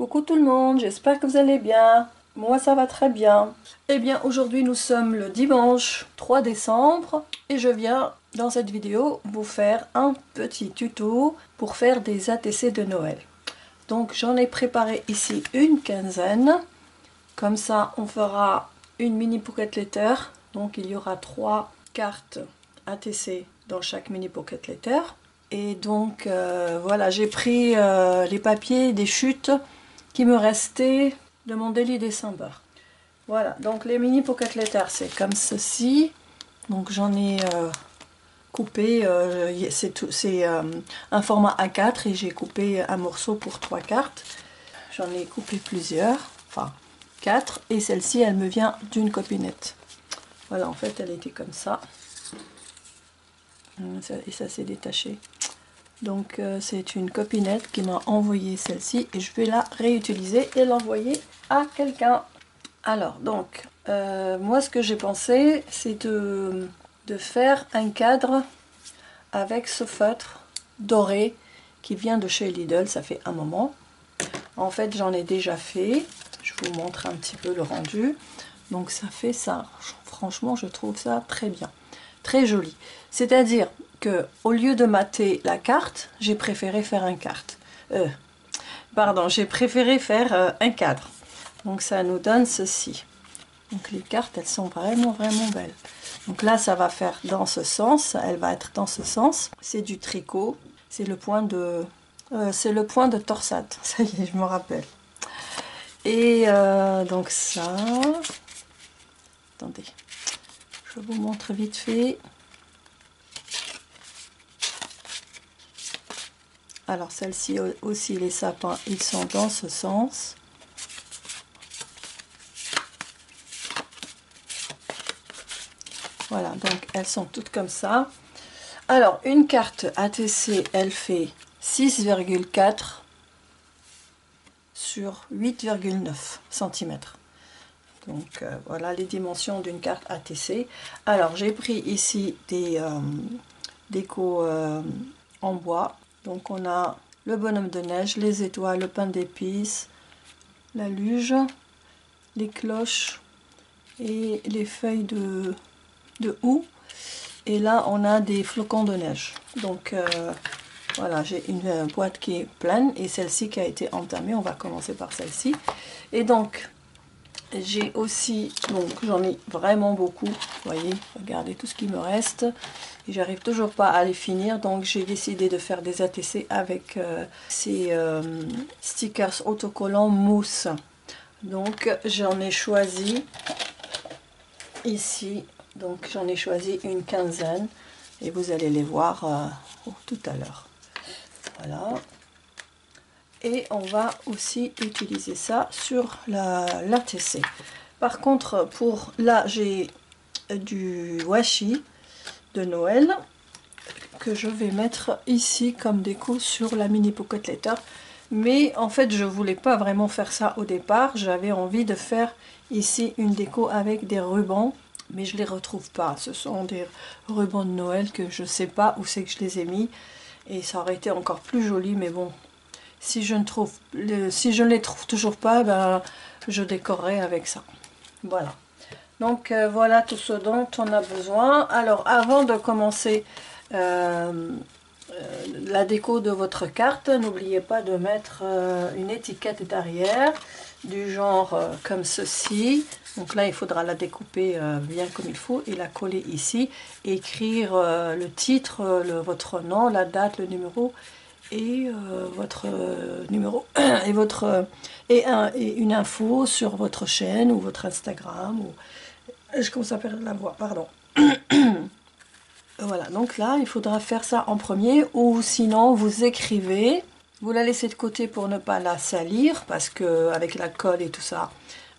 Coucou tout le monde, j'espère que vous allez bien. Moi ça va très bien. Eh bien aujourd'hui nous sommes le dimanche 3 décembre et je viens dans cette vidéo vous faire un petit tuto pour faire des ATC de Noël. Donc j'en ai préparé ici une quinzaine. Comme ça on fera une mini pocket letter. Donc il y aura 3 cartes ATC dans chaque mini pocket letter. Et donc voilà, j'ai pris les papiers des chutes qui me restait de mon Daily December. Voilà, donc les mini pocket letters c'est comme ceci. Donc j'en ai coupé, c'est un format A4 et j'ai coupé un morceau pour 3 cartes. J'en ai coupé plusieurs, enfin 4, et celle-ci elle me vient d'une copinette. Voilà, en fait elle était comme ça. Et ça s'est détaché. Donc c'est une copinette qui m'a envoyé celle-ci et je vais la réutiliser et l'envoyer à quelqu'un. Alors donc moi ce que j'ai pensé c'est de faire un cadre avec ce feutre doré qui vient de chez Lidl, ça fait un moment. En fait j'en ai déjà fait, je vous montre un petit peu le rendu. Donc ça fait ça, franchement je trouve ça très bien, très joli. C'est-à-dire que au lieu de mater la carte, j'ai préféré faire un j'ai préféré faire un cadre. Donc ça nous donne ceci. Donc les cartes, elles sont vraiment belles. Donc là, ça va faire dans ce sens, elle va être dans ce sens. C'est du tricot, c'est le point de torsade. Ça y est, je me rappelle. Et donc ça, attendez, je vous montre vite fait. Alors celle-ci aussi, les sapins, ils sont dans ce sens. Voilà, donc elles sont toutes comme ça. Alors une carte ATC, elle fait 6,4 sur 8,9 cm. Donc voilà les dimensions d'une carte ATC. Alors j'ai pris ici des décos en bois. Donc on a le bonhomme de neige, les étoiles, le pain d'épices, la luge, les cloches et les feuilles de houx. Et là on a des flocons de neige. Donc voilà, j'ai une boîte qui est pleine et celle-ci qui a été entamée. On va commencer par celle-ci. Et donc j'ai aussi, donc j'en ai vraiment beaucoup, vous voyez, regardez tout ce qui me reste. Et j'arrive toujours pas à les finir, donc j'ai décidé de faire des ATC avec ces stickers autocollants mousse. Donc j'en ai choisi ici, donc j'en ai choisi une quinzaine et vous allez les voir tout à l'heure. Voilà. Et on va aussi utiliser ça sur l'ATC. Par contre, pour là j'ai du washi de Noël que je vais mettre ici comme déco sur la mini pocket letter. Mais en fait je voulais pas vraiment faire ça au départ, j'avais envie de faire ici une déco avec des rubans, mais je les retrouve pas. Ce sont des rubans de Noël que je sais pas où c'est que je les ai mis et ça aurait été encore plus joli, mais bon, si je ne les trouve toujours pas, ben, je décorerai avec ça. Voilà. Donc voilà tout ce dont on a besoin. Alors avant de commencer la déco de votre carte, n'oubliez pas de mettre une étiquette derrière du genre comme ceci. Donc là il faudra la découper bien comme il faut et la coller ici, et écrire le titre, votre nom, la date, le numéro et votre numéro et une info sur votre chaîne ou votre Instagram ou je commence à perdre la voix, pardon. Voilà, donc là il faudra faire ça en premier, ou sinon vous écrivez, vous la laissez de côté pour ne pas la salir parce que avec la colle et tout ça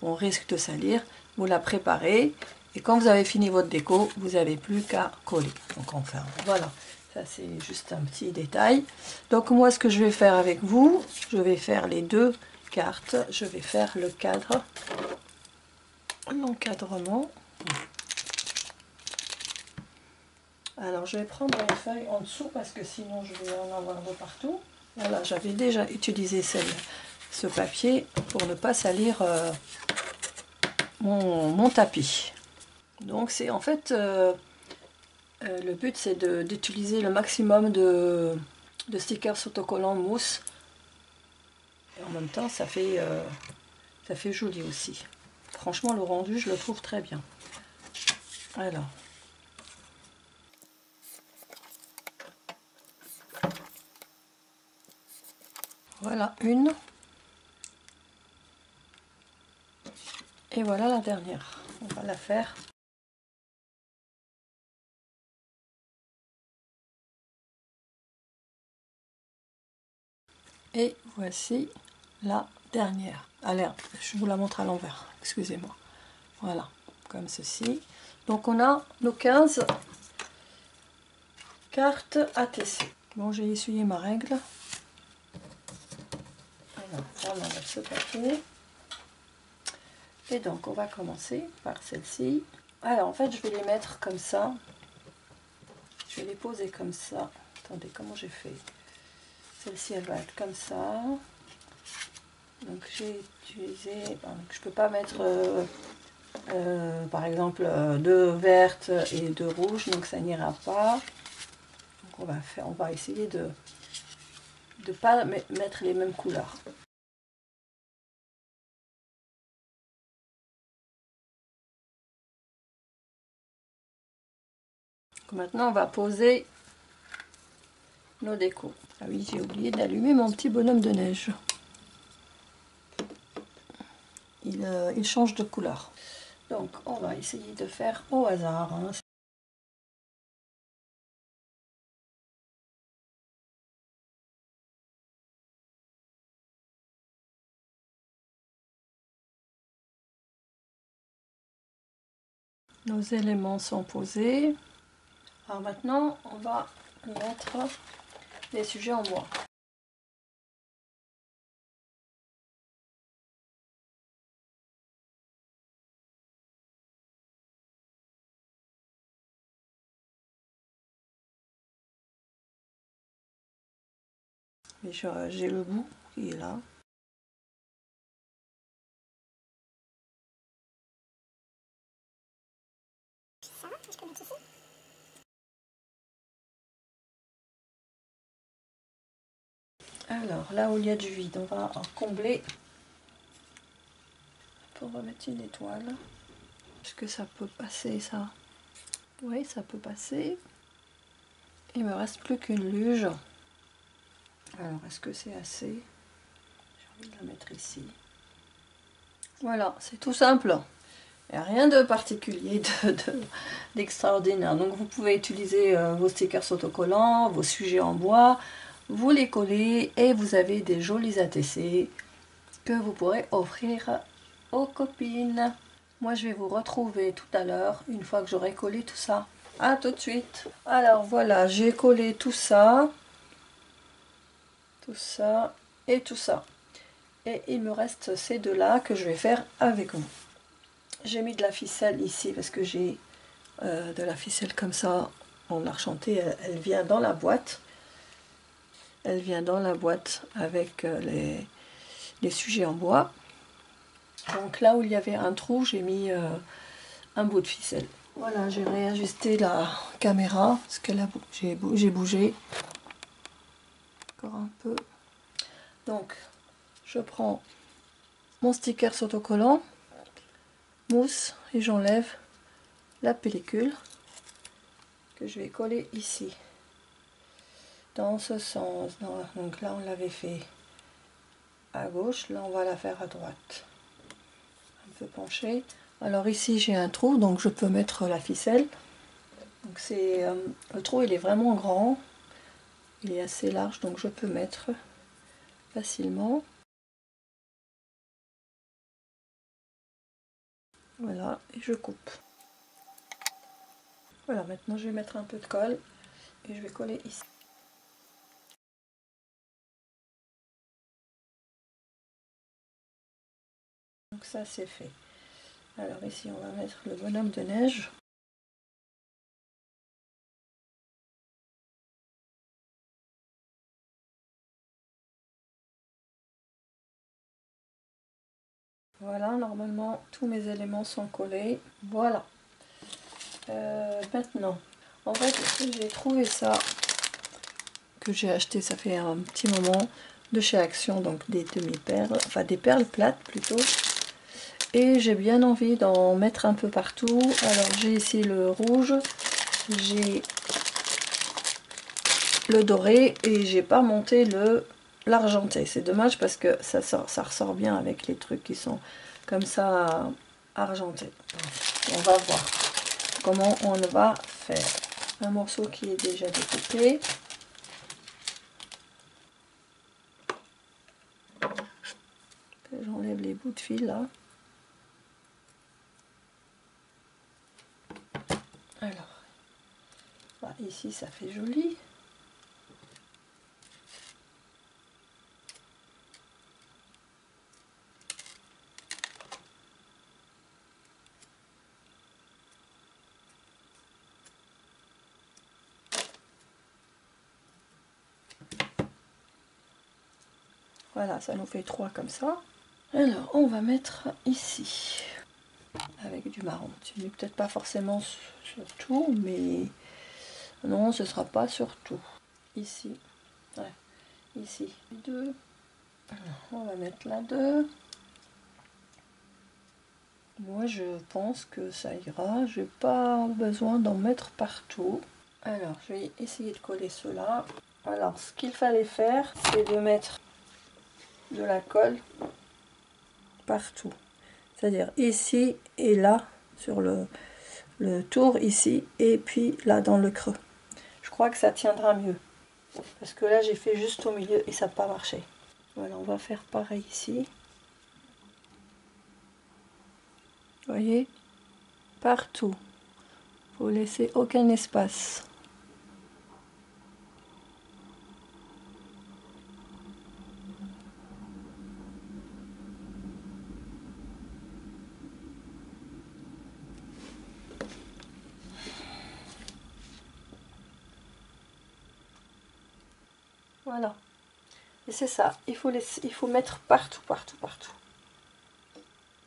on risque de salir. Vous la préparez et quand vous avez fini votre déco, vous n'avez plus qu'à coller. Donc on ferme. Voilà. Ça c'est juste un petit détail. Donc moi ce que je vais faire avec vous, je vais faire les deux cartes. Je vais faire le cadre, l'encadrement. Alors je vais prendre une feuille en dessous parce que sinon je vais en avoir de partout. Voilà, j'avais déjà utilisé ce papier pour ne pas salir mon tapis. Donc c'est en fait le but, c'est d'utiliser le maximum de stickers autocollants mousse. Et en même temps, ça fait joli aussi. Franchement, le rendu, je le trouve très bien. Alors. Voilà une. Et voilà la dernière. On va la faire. Et voici la dernière. Allez, je vous la montre à l'envers. Excusez-moi. Voilà, comme ceci. Donc on a nos 15 cartes ATC. Bon, j'ai essuyé ma règle. Alors, on enlève ce papier. Et donc, on va commencer par celle-ci. Alors, en fait, je vais les mettre comme ça. Je vais les poser comme ça. Attendez, comment j'ai fait? Celle-ci, elle va être comme ça. Donc, j'ai utilisé... Donc, je peux pas mettre, par exemple, deux vertes et deux rouges. Donc, ça n'ira pas. Donc, on va essayer de ne pas mettre les mêmes couleurs. Maintenant, on va poser nos décos. Ah oui, j'ai oublié d'allumer mon petit bonhomme de neige. Il change de couleur. Donc, on va essayer de faire au hasard. Hein. Nos éléments sont posés. Alors maintenant, on va mettre les sujets en bois. J'ai le bout qui est là. Alors, là où il y a du vide, on va en combler. On va mettre une étoile. Est-ce que ça peut passer, ça? Oui, ça peut passer. Il me reste plus qu'une luge. Alors, est-ce que c'est assez? J'ai envie de la mettre ici. Voilà, c'est tout simple. Il n'y a rien de particulier, d'extraordinaire. Donc vous pouvez utiliser vos stickers autocollants, vos sujets en bois, vous les collez et vous avez des jolis ATC que vous pourrez offrir aux copines. Moi je vais vous retrouver tout à l'heure une fois que j'aurai collé tout ça. A tout de suite. Alors voilà, j'ai collé tout ça et tout ça. Et il me reste ces deux-là que je vais faire avec vous. J'ai mis de la ficelle ici parce que j'ai de la ficelle comme ça en argenté. Elle vient dans la boîte. Elle vient dans la boîte avec les sujets en bois. Donc là où il y avait un trou, j'ai mis un bout de ficelle. Voilà, j'ai réajusté la caméra parce que là j'ai bougé encore un peu. Donc je prends mon sticker autocollant, mousse, et j'enlève la pellicule que je vais coller ici. Dans ce sens. Donc là on l'avait fait à gauche, là on va la faire à droite. Un peu penché. Alors ici j'ai un trou, donc je peux mettre la ficelle. Donc c'est le trou il est vraiment grand, il est assez large, donc je peux mettre facilement. Voilà, et je coupe. Voilà, maintenant je vais mettre un peu de colle et je vais coller ici. Donc ça c'est fait. Alors ici on va mettre le bonhomme de neige. Voilà, normalement tous mes éléments sont collés. Voilà. Maintenant, en fait, j'ai trouvé ça, que j'ai acheté, ça fait un petit moment, de chez Action, donc des demi-perles, enfin des perles plates plutôt. Et j'ai bien envie d'en mettre un peu partout. Alors j'ai ici le rouge, j'ai le doré et j'ai pas monté l'argenté. C'est dommage parce que ça ressort bien avec les trucs qui sont comme ça argentés. On va voir comment on va faire. Un morceau qui est déjà découpé. J'enlève les bouts de fil là. Alors, bah, ici ça fait joli. Voilà, ça nous fait 3 comme ça. Alors, on va mettre ici, avec du marron. Tu mets peut-être pas forcément sur tout, mais non, ce sera pas sur tout. Ici, ouais, ici, 2. On va mettre là 2. Moi, je pense que ça ira. J'ai pas besoin d'en mettre partout. Alors, je vais essayer de coller cela. Alors, ce qu'il fallait faire, c'est de mettre de la colle partout. C'est-à-dire ici et là, sur le tour ici, et puis là dans le creux. Je crois que ça tiendra mieux. Parce que là, j'ai fait juste au milieu et ça n'a pas marché. Voilà, on va faire pareil ici. Vous voyez? Partout. Faut laisser aucun espace. Voilà. Et c'est ça. Il faut mettre partout, partout, partout.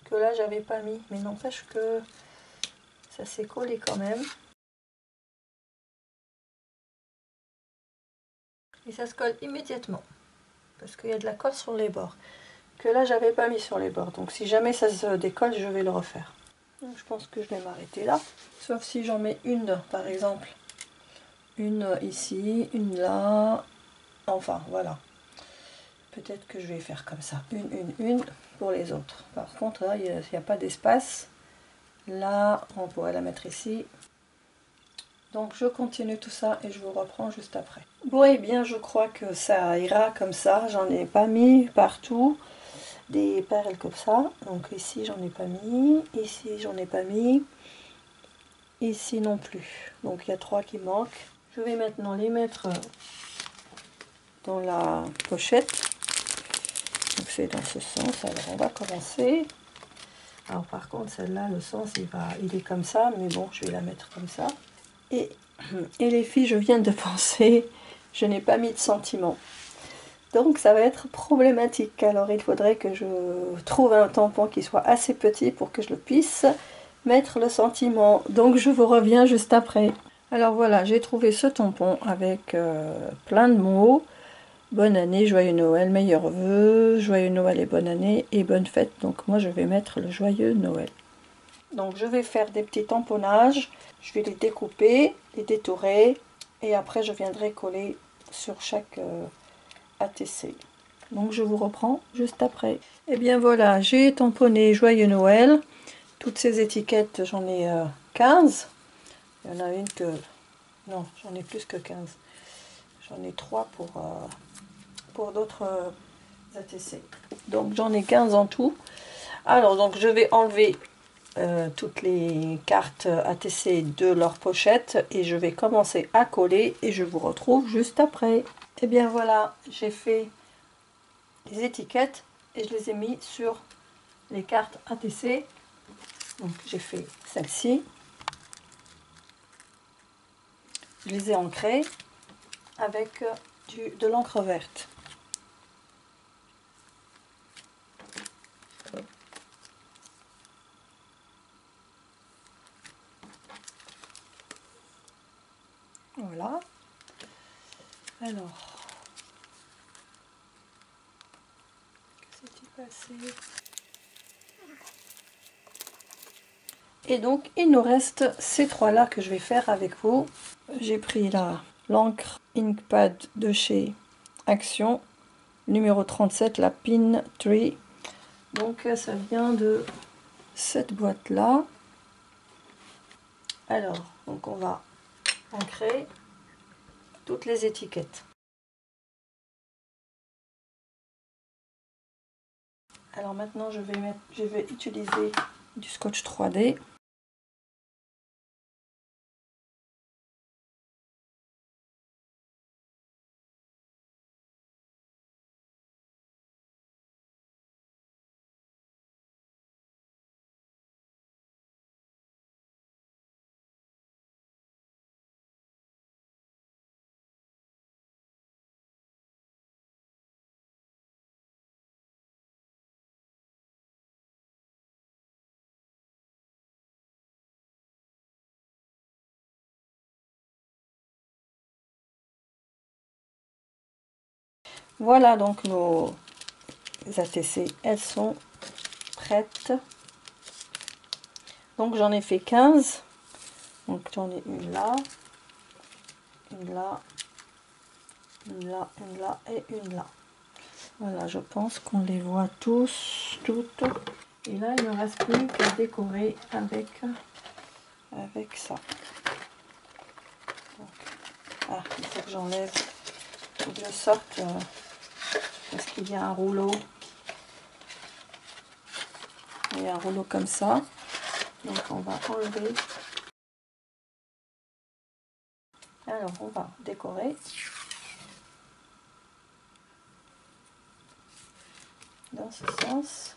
Que là, j'avais pas mis. Mais n'empêche que ça s'est collé quand même. Et ça se colle immédiatement. Parce qu'il y a de la colle sur les bords. Que là, j'avais pas mis sur les bords. Donc si jamais ça se décolle, je vais le refaire. Donc, je pense que je vais m'arrêter là. Sauf si j'en mets une, par exemple. Une ici, une là. Enfin, voilà. Peut-être que je vais faire comme ça. Une pour les autres. Par contre, là, il n'y a pas d'espace. Là, on pourrait la mettre ici. Donc, je continue tout ça et je vous reprends juste après. Bon, et bien, je crois que ça ira comme ça. J'en ai pas mis partout des perles comme ça. Donc, ici, j'en ai pas mis. Ici, j'en ai pas mis. Ici non plus. Donc, il y a 3 qui manquent. Je vais maintenant les mettre dans la pochette. Donc c'est dans ce sens. Alors on va commencer. Alors par contre celle-là, le sens il est comme ça, mais bon, je vais la mettre comme ça. Et les filles, je viens de penser, je n'ai pas mis de sentiment. Donc ça va être problématique. Alors il faudrait que je trouve un tampon qui soit assez petit pour que je le puisse mettre le sentiment. Donc je vous reviens juste après. Alors voilà, j'ai trouvé ce tampon avec plein de mots. Bonne année, joyeux Noël, meilleurs vœux, joyeux Noël et bonne année et bonne fête. Donc moi je vais mettre le joyeux Noël. Donc je vais faire des petits tamponnages, je vais les découper, les détourer et après je viendrai coller sur chaque ATC. Donc je vous reprends juste après. Et bien voilà, j'ai tamponné joyeux Noël. Toutes ces étiquettes, j'en ai 15. Il y en a une que... Non, j'en ai plus que 15. J'en ai 3 pour d'autres ATC. Donc j'en ai 15 en tout. Alors donc je vais enlever toutes les cartes ATC de leur pochette et je vais commencer à coller et je vous retrouve juste après. Et bien voilà, j'ai fait les étiquettes et je les ai mis sur les cartes ATC. Donc j'ai fait celle-ci. Je les ai ancrées avec de l'encre verte. Voilà. Alors, que s'est-il passé? Et donc, il nous reste ces trois-là que je vais faire avec vous. J'ai pris l'encre Inkpad de chez Action, numéro 37, la Pin Tree. Donc, ça vient de cette boîte-là. Alors, donc on va ancrer toutes les étiquettes. Alors maintenant, je vais utiliser du scotch 3D. Voilà donc nos ATC, elles sont prêtes. Donc j'en ai fait 15. Donc j'en ai une là, une là, une là, une là et une là. Voilà, je pense qu'on les voit tous, toutes. Et là, il ne me reste plus qu'à décorer avec ça. Donc, ah, il faut que j'enlève, il faut que je sorte parce qu'il y a un rouleau. Il y a un rouleau comme ça. Donc on va enlever. Alors on va décorer. Dans ce sens.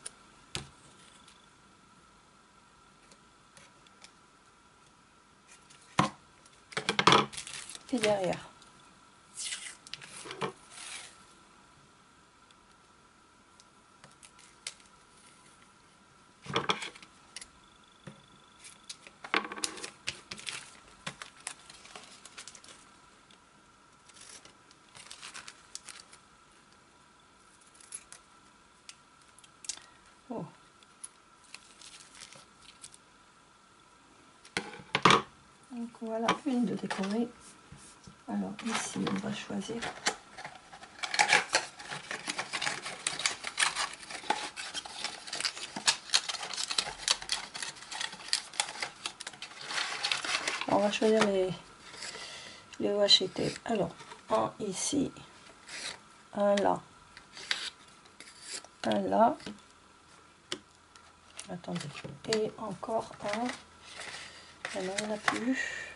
Et derrière. Oh. Donc voilà une de décorer. Alors ici on va choisir. On va choisir les washi tape. Alors un ici, un là, un là. Attendez. Et encore un. Ah non, il n'y en a plus.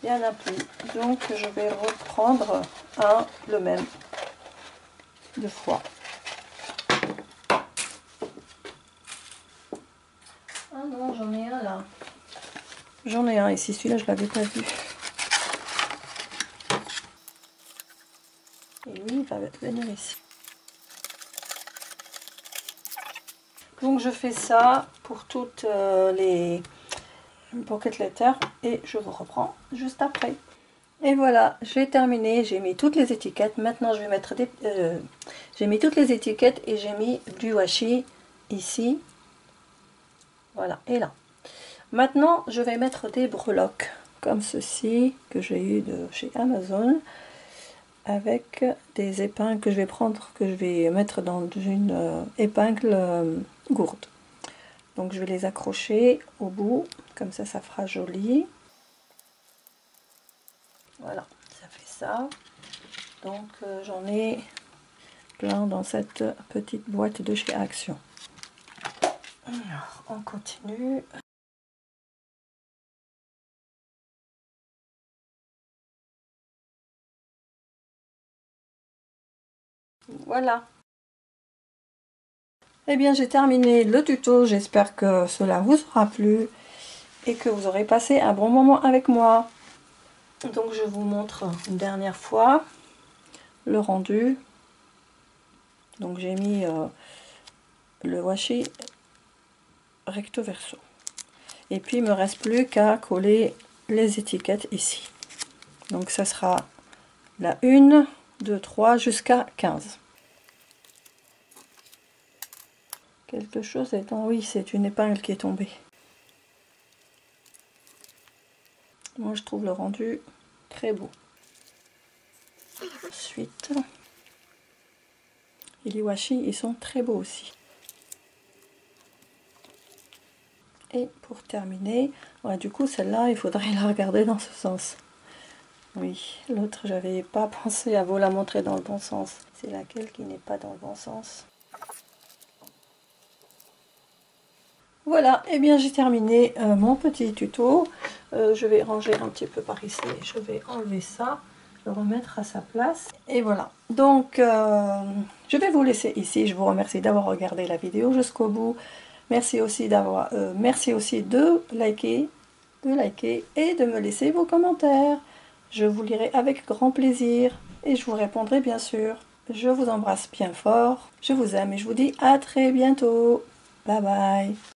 Il n'y en a plus. Donc je vais reprendre le même, deux fois. Ah non, j'en ai un là. J'en ai un ici, celui-là je ne l'avais pas vu. Et lui, il va venir ici. Donc je fais ça pour toutes les pocket letters et je vous reprends juste après. Et voilà, j'ai terminé, j'ai mis toutes les étiquettes. Maintenant je vais mettre j'ai mis toutes les étiquettes et j'ai mis du washi ici. Voilà, et là. Maintenant je vais mettre des breloques comme ceci que j'ai eu de chez Amazon, avec des épingles que je vais prendre, que je vais mettre dans une épingle gourde. Donc je vais les accrocher au bout, comme ça fera joli. Voilà, ça fait ça. Donc j'en ai plein dans cette petite boîte de chez Action. Alors on continue. Voilà. Eh bien j'ai terminé le tuto, j'espère que cela vous aura plu et que vous aurez passé un bon moment avec moi. Donc je vous montre une dernière fois le rendu. Donc j'ai mis le washi recto verso. Et puis il me reste plus qu'à coller les étiquettes ici. Donc ça sera la 1, 2, 3 jusqu'à 15. Quelque chose est en... Oui, c'est une épingle qui est tombée. Moi je trouve le rendu très beau. Ensuite, les washi, ils sont très beaux aussi. Et pour terminer, ouais, du coup celle-là, il faudrait la regarder dans ce sens. Oui, l'autre, j'avais pas pensé à vous la montrer dans le bon sens. C'est laquelle qui n'est pas dans le bon sens? Voilà, et bien j'ai terminé mon petit tuto. Je vais ranger un petit peu par ici. Je vais enlever ça, le remettre à sa place. Et voilà, donc je vais vous laisser ici. Je vous remercie d'avoir regardé la vidéo jusqu'au bout. Merci aussi de liker et de me laisser vos commentaires. Je vous lirai avec grand plaisir et je vous répondrai bien sûr. Je vous embrasse bien fort, je vous aime et je vous dis à très bientôt. Bye bye.